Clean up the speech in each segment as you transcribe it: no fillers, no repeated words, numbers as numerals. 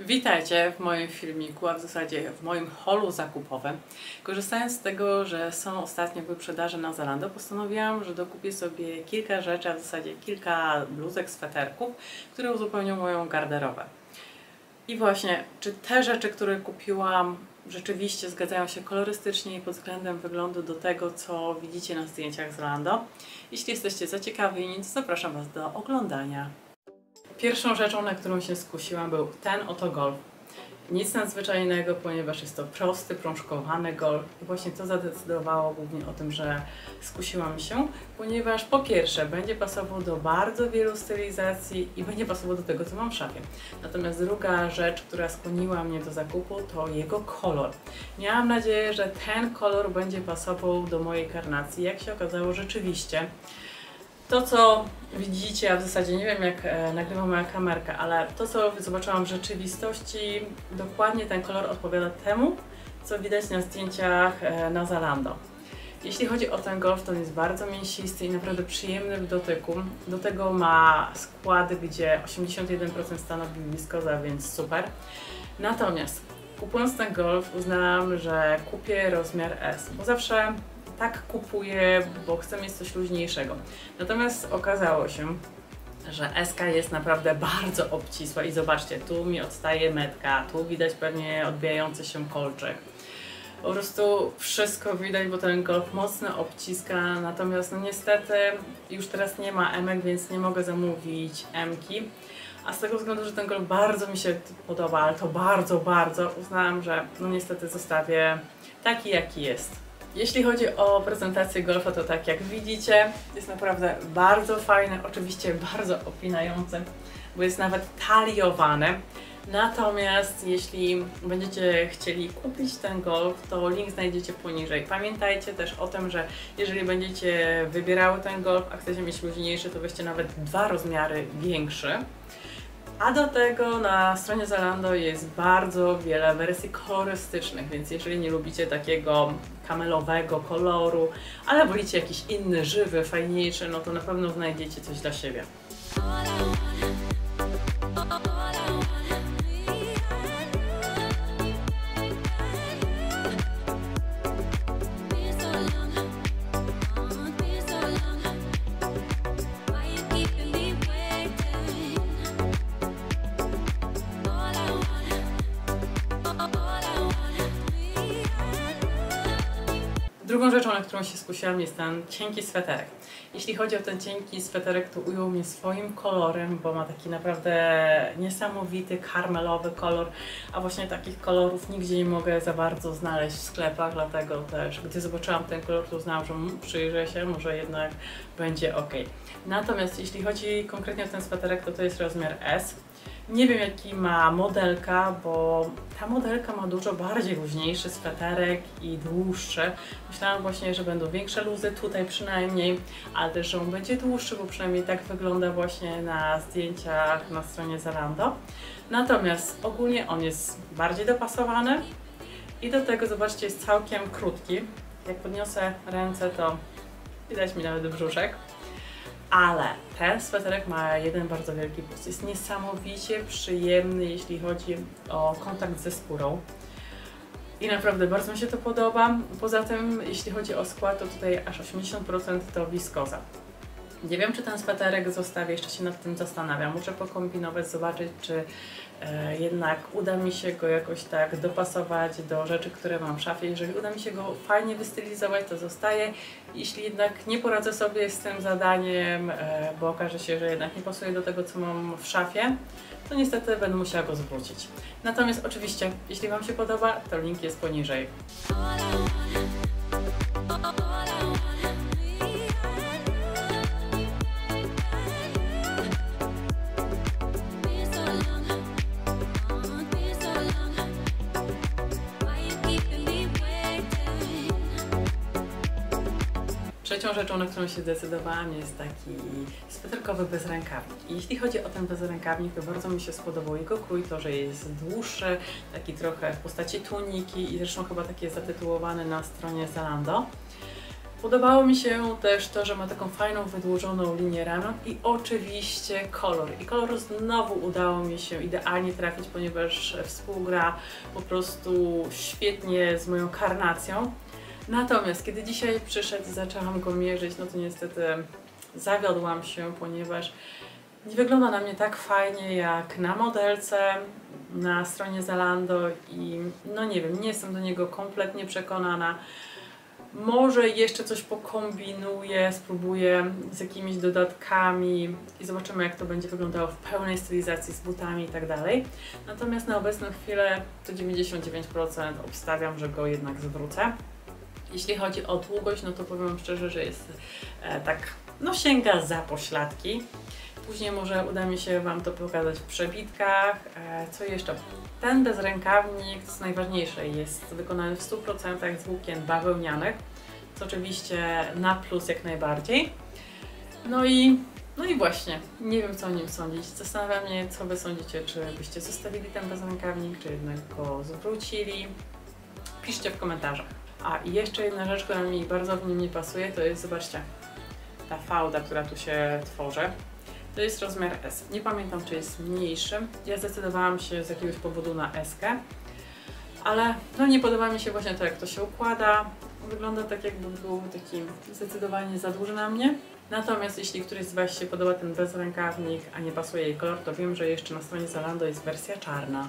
Witajcie w moim filmiku, a w zasadzie w moim holu zakupowym. Korzystając z tego, że są ostatnio wyprzedaże na Zalando, postanowiłam, że dokupię sobie kilka rzeczy, a w zasadzie kilka bluzek, sweterków, które uzupełnią moją garderobę. I właśnie, czy te rzeczy, które kupiłam, rzeczywiście zgadzają się kolorystycznie i pod względem wyglądu do tego, co widzicie na zdjęciach z Zalando? Jeśli jesteście zaciekawieni, to zapraszam Was do oglądania. Pierwszą rzeczą, na którą się skusiłam, był ten oto golf. Nic nadzwyczajnego, ponieważ jest to prosty, prążkowany golf i właśnie to zadecydowało głównie o tym, że skusiłam się, ponieważ po pierwsze będzie pasował do bardzo wielu stylizacji i będzie pasował do tego, co mam w szafie. Natomiast druga rzecz, która skłoniła mnie do zakupu, to jego kolor. Miałam nadzieję, że ten kolor będzie pasował do mojej karnacji. Jak się okazało, rzeczywiście to, co widzicie, a w zasadzie nie wiem, jak nagrywa moja kamerka, ale to, co zobaczyłam w rzeczywistości, dokładnie ten kolor odpowiada temu, co widać na zdjęciach na Zalando. Jeśli chodzi o ten golf, to on jest bardzo mięsisty i naprawdę przyjemny w dotyku. Do tego ma skład, gdzie 81% stanowi wiskoza, więc super. Natomiast kupując ten golf, uznałam, że kupię rozmiar S, bo zawsze tak kupuję, bo chcę mieć coś luźniejszego. Natomiast okazało się, że SK jest naprawdę bardzo obcisła i zobaczcie, tu mi odstaje metka, tu widać pewnie odbijający się kolczyk. Po prostu wszystko widać, bo ten golf mocno obciska, natomiast no niestety już teraz nie ma emek, więc nie mogę zamówić emki. A z tego względu, że ten golf bardzo mi się podoba, ale to bardzo, uznałam, że no niestety zostawię taki, jaki jest. Jeśli chodzi o prezentację golfa, to tak jak widzicie, jest naprawdę bardzo fajny, oczywiście bardzo opinający, bo jest nawet taliowany. Natomiast jeśli będziecie chcieli kupić ten golf, to link znajdziecie poniżej. Pamiętajcie też o tym, że jeżeli będziecie wybierały ten golf, a chcecie mieć luźniejszy, to weźcie nawet 2 rozmiary większy. A do tego na stronie Zalando jest bardzo wiele wersji kolorystycznych, więc jeżeli nie lubicie takiego kamelowego koloru, ale wolicie jakiś inny, żywy, fajniejszy, no to na pewno znajdziecie coś dla siebie. Drugą rzeczą, na którą się skusiłam, jest ten cienki sweterek. Jeśli chodzi o ten cienki sweterek, to ujął mnie swoim kolorem, bo ma taki naprawdę niesamowity, karmelowy kolor, a właśnie takich kolorów nigdzie nie mogę za bardzo znaleźć w sklepach, dlatego też, gdy zobaczyłam ten kolor, to uznałam, że przyjrzę się, może jednak będzie ok. Natomiast jeśli chodzi konkretnie o ten sweterek, to jest rozmiar S. Nie wiem, jaki ma modelka, bo ta modelka ma dużo bardziej luźniejszy sweterek i dłuższy. Myślałam właśnie, że będą większe luzy, tutaj przynajmniej, ale też, że on będzie dłuższy, bo przynajmniej tak wygląda właśnie na zdjęciach na stronie Zalando. Natomiast ogólnie on jest bardziej dopasowany i do tego, zobaczcie, jest całkiem krótki. Jak podniosę ręce, to widać mi nawet brzuszek. Ale ten sweterek ma jeden bardzo wielki plus. Jest niesamowicie przyjemny, jeśli chodzi o kontakt ze skórą. I naprawdę bardzo mi się to podoba. Poza tym, jeśli chodzi o skład, to tutaj aż 80% to wiskoza. Nie wiem, czy ten sweterek zostawię, jeszcze się nad tym zastanawiam. Muszę pokombinować, zobaczyć, czy jednak uda mi się go jakoś tak dopasować do rzeczy, które mam w szafie. Jeżeli uda mi się go fajnie wystylizować, to zostaje. Jeśli jednak nie poradzę sobie z tym zadaniem, bo okaże się, że jednak nie pasuje do tego, co mam w szafie, to niestety będę musiała go zwrócić. Natomiast oczywiście, jeśli Wam się podoba, to link jest poniżej. Trzecią rzeczą, na którą się zdecydowałam, jest taki sweterkowy bezrękawnik. I jeśli chodzi o ten bezrękawnik, to bardzo mi się spodobał jego krój, to, że jest dłuższy, taki trochę w postaci tuniki i zresztą chyba taki jest zatytułowany na stronie Zalando. Podobało mi się też to, że ma taką fajną, wydłużoną linię ramion i oczywiście kolor. I kolor znowu udało mi się idealnie trafić, ponieważ współgra po prostu świetnie z moją karnacją. Natomiast kiedy dzisiaj przyszedł i zaczęłam go mierzyć, no to niestety zawiodłam się, ponieważ nie wygląda na mnie tak fajnie jak na modelce na stronie Zalando i no nie wiem, nie jestem do niego kompletnie przekonana. Może jeszcze coś pokombinuję, spróbuję z jakimiś dodatkami i zobaczymy, jak to będzie wyglądało w pełnej stylizacji z butami i tak dalej. Natomiast na obecną chwilę to 99% obstawiam, że go jednak zwrócę. Jeśli chodzi o długość, no to powiem szczerze, że jest tak, no sięga za pośladki. Później może uda mi się Wam to pokazać w przebitkach. Co jeszcze? Ten bezrękawnik, co najważniejsze, jest wykonany w 100% z włókien bawełnianych, co oczywiście na plus jak najbardziej. No i właśnie, nie wiem co o nim sądzić. Zastanawia mnie, co Wy sądzicie, czy byście zostawili ten bezrękawnik, czy jednak go zwrócili. Piszcie w komentarzach. A i jeszcze jedna rzecz, która mi bardzo w nim nie pasuje, to jest, zobaczcie, ta fałda, która tu się tworzy. To jest rozmiar S. Nie pamiętam, czy jest mniejszy. Ja zdecydowałam się z jakiegoś powodu na S-kę, ale no nie podoba mi się właśnie to, jak to się układa. Wygląda tak, jakby był taki zdecydowanie za duży na mnie. Natomiast jeśli któryś z Was się podoba ten bezrękawnik, a nie pasuje jej kolor, to wiem, że jeszcze na stronie Zalando jest wersja czarna.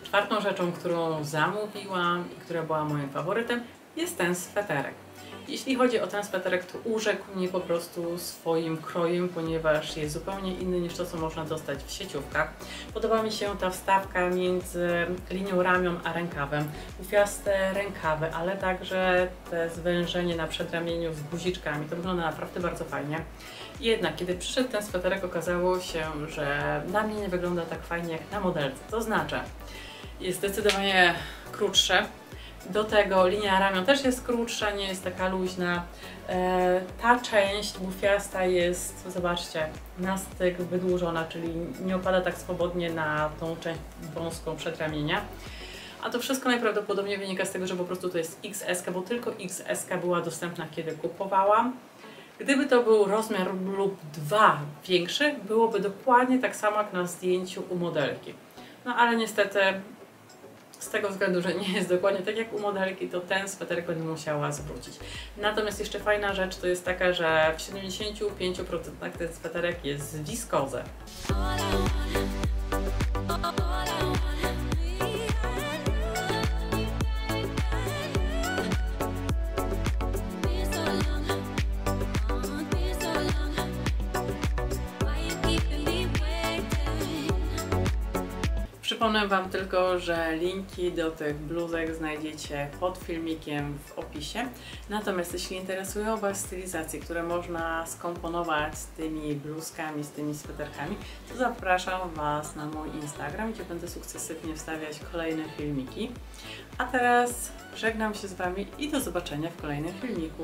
Czwartą rzeczą, którą zamówiłam i która była moim faworytem, jest ten sweterek. Jeśli chodzi o ten sweterek, to urzekł mnie po prostu swoim krojem, ponieważ jest zupełnie inny niż to, co można dostać w sieciówkach. Podoba mi się ta wstawka między linią ramion a rękawem. Bufiaste rękawy, ale także te zwężenie na przedramieniu z guziczkami. To wygląda naprawdę bardzo fajnie. Jednak, kiedy przyszedł ten sweterek, okazało się, że na mnie nie wygląda tak fajnie jak na modelce. To znaczy, jest zdecydowanie krótsze. Do tego linia ramion też jest krótsza, nie jest taka luźna. Ta część bufiasta jest, zobaczcie, na styk wydłużona, czyli nie opada tak swobodnie na tą część wąską przedramienia. A to wszystko najprawdopodobniej wynika z tego, że po prostu to jest XS, bo tylko XS była dostępna, kiedy kupowałam. Gdyby to był rozmiar lub 2 większy, byłoby dokładnie tak samo jak na zdjęciu u modelki. No ale niestety z tego względu, że nie jest dokładnie tak jak u modelki, to ten sweterek będę musiała zwrócić. Natomiast jeszcze fajna rzecz to jest taka, że w 75% ten sweterek jest z wiskozy. Przypomnę Wam tylko, że linki do tych bluzek znajdziecie pod filmikiem w opisie. Natomiast jeśli interesują Was stylizacje, które można skomponować z tymi bluzkami, z tymi sweterkami, to zapraszam Was na mój Instagram, gdzie będę sukcesywnie wstawiać kolejne filmiki. A teraz żegnam się z Wami i do zobaczenia w kolejnym filmiku.